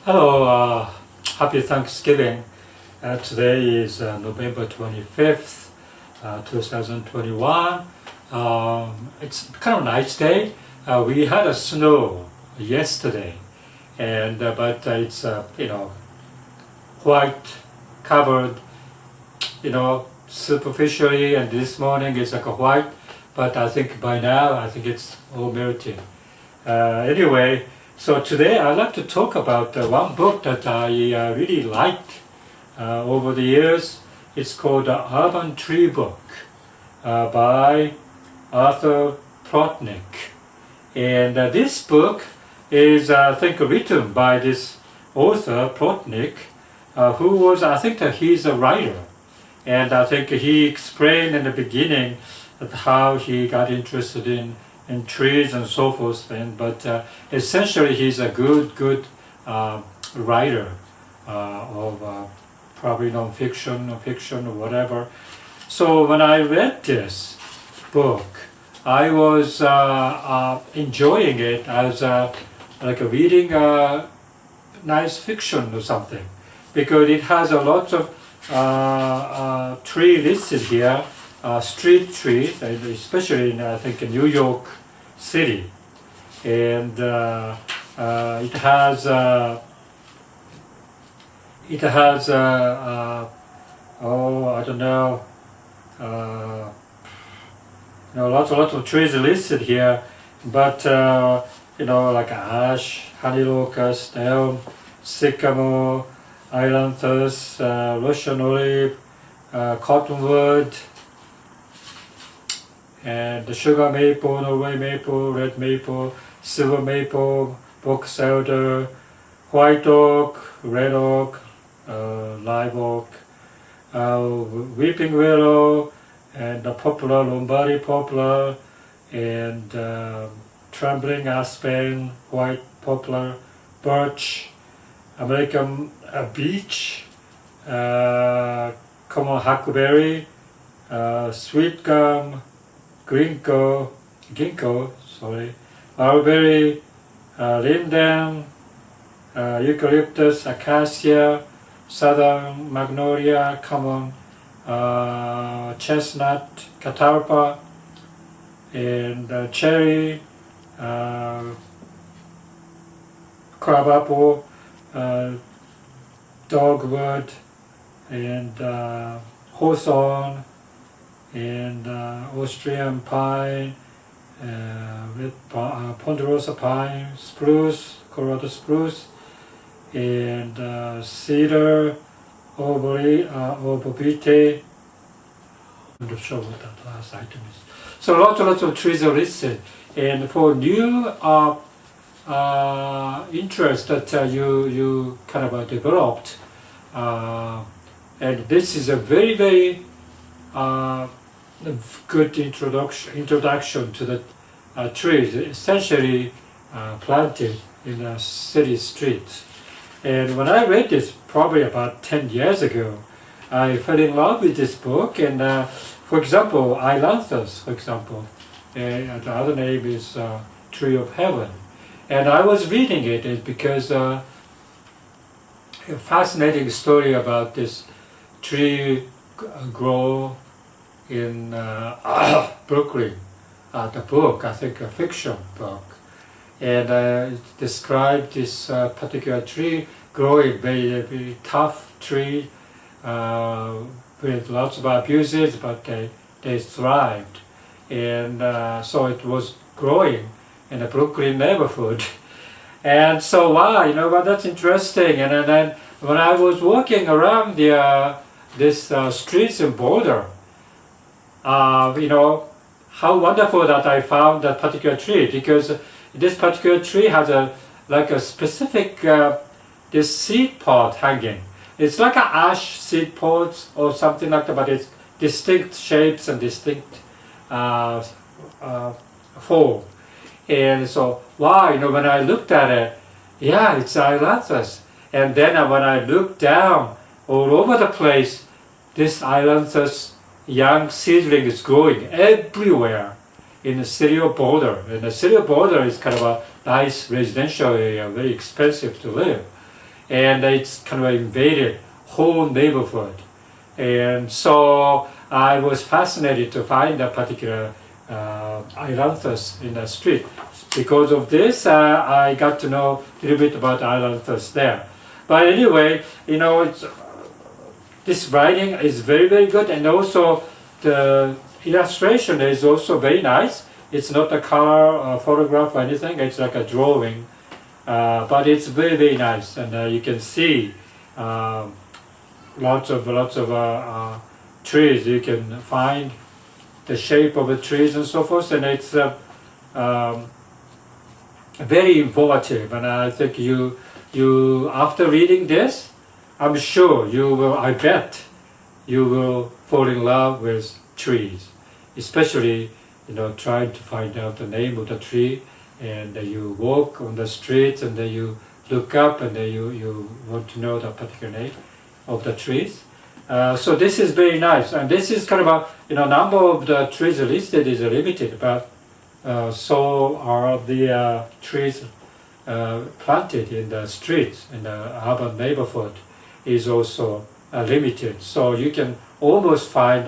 Hello, happy Thanksgiving. Today is November 25th, 2021. It's kind of a nice day. We had a snow yesterday, and but it's white covered, superficially, and this morning it's like a white, but I think by now I think it's all melting. Anyway, so today I'd like to talk about one book that I really liked over the years. It's called The Urban Tree Book by Arthur Plotnik. And this book is, I think, written by this author, Plotnik, who was, I think that he's a writer. And I think he explained in the beginning how he got interested in trees and so forth. But essentially, he's a good writer of probably non-fiction or fiction or whatever. So when I read this book, I was enjoying it as like reading nice fiction or something, because it has a lot of tree listed here, street trees, especially in I think in New York City, and it has oh, I don't know, lots of trees listed here, but like ash, honey locust, elm, sycamore, ailanthus, Russian olive, cottonwood, and the sugar maple, Norway maple, red maple, silver maple, box elder, white oak, red oak, live oak, weeping willow, and the poplar, Lombardy poplar, and trembling aspen, white poplar, birch, American beech, common hackberry, sweet gum, ginkgo, mulberry, linden, eucalyptus, acacia, southern magnolia, common chestnut, catalpa, and cherry, crabapple, dogwood, and hawthorn, and Austrian pine, ponderosa pine, spruce, Colorado spruce, and cedar, arborvitae. I'm not sure what that last item is. So lots of trees are listed, and for new interest that you kind of developed, and this is a very good introduction to the trees, essentially planted in a city street. And when I read this, probably about 10 years ago, I fell in love with this book. And for example, ailanthus, for example, the other name is Tree of Heaven. And I was reading it because a fascinating story about this tree grow in Brooklyn. The book, I think, a fiction book, and it described this particular tree growing very tough tree with lots of abuses, but they thrived, and so it was growing in a Brooklyn neighborhood. And so wow, but that's interesting. And then when I was walking around this streets in Boulder, how wonderful that I found that particular tree, because this particular tree has a specific this seed pod hanging. It's like an ash seed pod or something like that, but it's distinct shapes and distinct form. And so wow, when I looked at it, yeah, it's ailanthus. And then when I looked down all over the place, this ailanthus young seedling is growing everywhere in the city of Boulder. And the city of Boulder is kind of a nice residential area, very expensive to live. and it's kind of invaded whole neighborhood. And so I was fascinated to find a particular ailanthus in the street. Because of this, I got to know a little bit about ailanthus there. But anyway, this writing is very, very good, and also the illustration is also very nice. It's not a color photograph or anything, it's like a drawing, but it's very, very nice, and you can see lots of trees. You can find the shape of the trees and so forth, and it's very informative. And I think you after reading this, I'm sure I bet you will fall in love with trees, especially trying to find out the name of the tree, and you walk on the streets, and then you look up, and then you want to know the particular name of the trees. So this is very nice, and this is kind of a number of the trees listed is limited, but so are the trees planted in the streets in the urban neighborhood is also limited. So you can almost find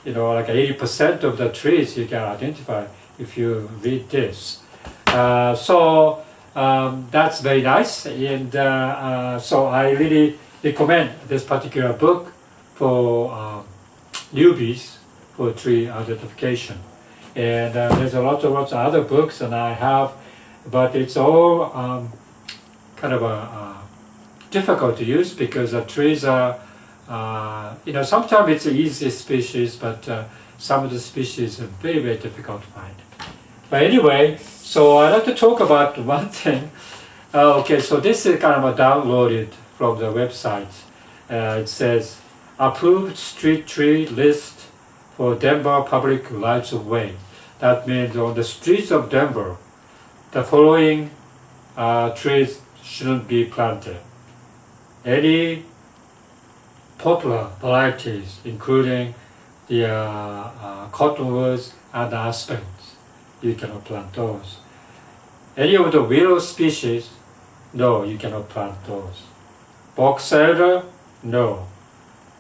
like 80% of the trees you can identify if you read this. So that's very nice, and so I really recommend this particular book for newbies for tree identification. And there's lots of other books, and I have, but it's all kind of difficult to use because the trees are, sometimes it's an easy species, but some of the species are very, very difficult to find. But anyway, so I'd like to talk about one thing. Okay, so this is kind of downloaded from the website. It says, approved street tree list for Denver public rights of way. That means on the streets of Denver, the following trees shouldn't be planted. Any popular varieties, including the cottonwoods and aspens, you cannot plant those. Any of the willow species, no, you cannot plant those. Box elder, no.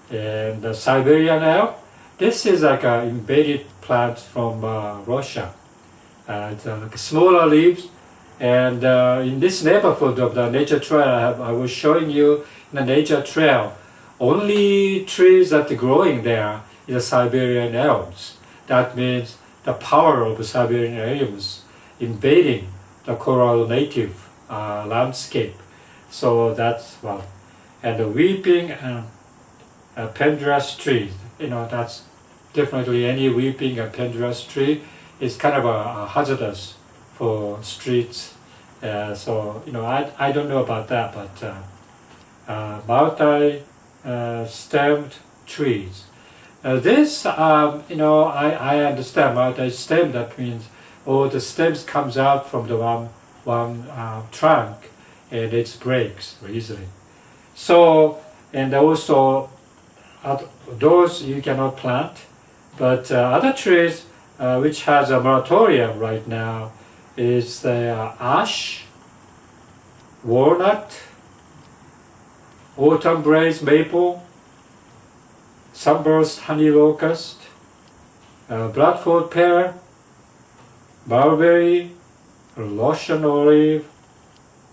And the Siberian elm, this is like an invaded plant from Russia. It's like smaller leaves, and in this neighborhood of the nature trail, I was showing you in the nature trail, only trees that are growing there is the Siberian elms. That means the power of the Siberian elms invading the coral native landscape. So that's one. And the weeping and pendulous trees, that's definitely any weeping and pendulous tree is kind of a hazardous for streets. So I don't know about that, but multi-stemmed trees. This I understand multi-stem. That means all the stems comes out from the one trunk, and it breaks easily. So, and also those you cannot plant, but other trees which has a moratorium right now is the ash, walnut, autumn blaze maple, sunburst honey locust, Bradford pear, mulberry, Russian olive,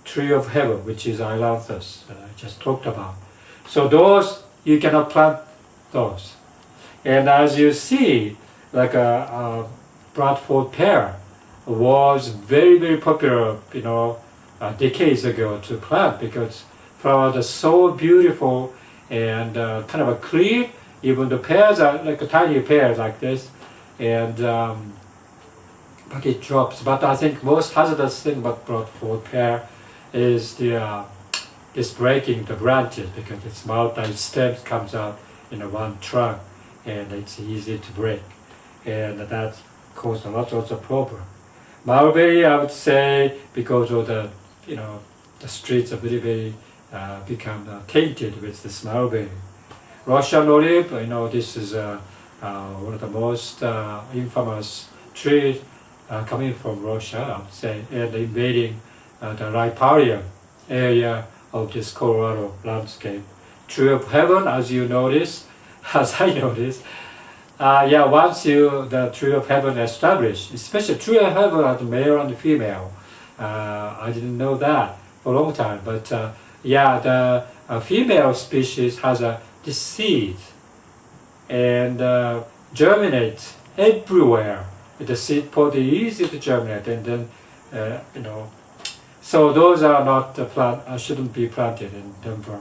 tree of heaven, which is ailanthus that I just talked about. So those, you cannot plant those. And as you see, like a Bradford pear was very, very popular, decades ago to plant because flowers are so beautiful and kind of a clear. Even the pears are like a tiny pear like this, and but it drops. But I think most hazardous thing about Bradford pear is this breaking the branches because its multi-stems comes out in one trunk, and it's easy to break, and that causes a lot of problem. Mulberry, I would say, because of the the streets are very, very become tainted with this mulberry. Russian olive, this is one of the most infamous trees coming from Russia, I would say, and invading the riparian area of this Colorado landscape. Tree of heaven, as you notice, as I noticed, once the tree of heaven established, especially tree of heaven are the male and female. I didn't know that for a long time, but the female species has this seed and germinates everywhere. The seed pod is easy to germinate, and then so those are not shouldn't be planted in Denver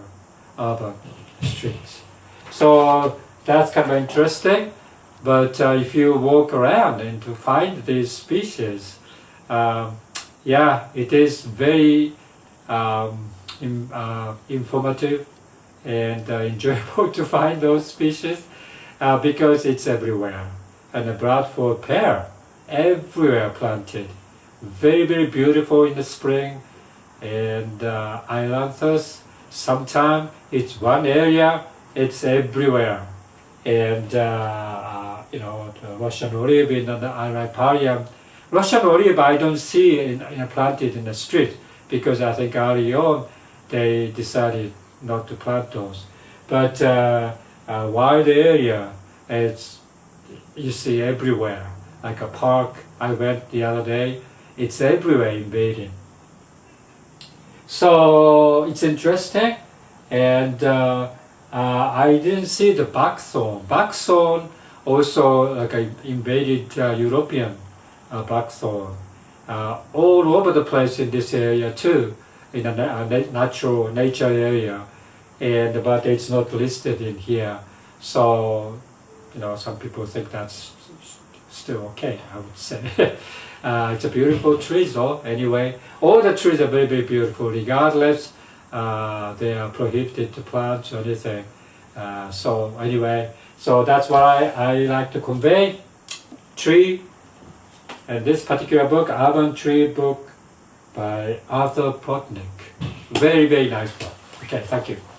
urban streets. So that's kind of interesting. But if you walk around and to find these species, it is very informative and enjoyable to find those species because it's everywhere. And the Bradford pear, everywhere planted. Very, very beautiful in the spring. And ailanthus, sometimes it's one area, it's everywhere. And the Russian olive in the riparium. Russian olive I don't see planted in the street because I think early on they decided not to plant those. But wild area, you see everywhere. Like a park I went the other day, it's everywhere invading. So it's interesting, and I didn't see the buckthorn. Buckthorn also like invaded European buckthorn all over the place in this area too, in a natural nature area, but it's not listed in here. So some people think that's still okay, I would say. It's a beautiful tree though. Anyway, all the trees are very, very beautiful regardless. They are prohibited to plant or anything. So anyway, so that's what I like to convey. Tree, and this particular book, Urban Tree book by Arthur Plotnik. Very, very nice book. Okay, thank you.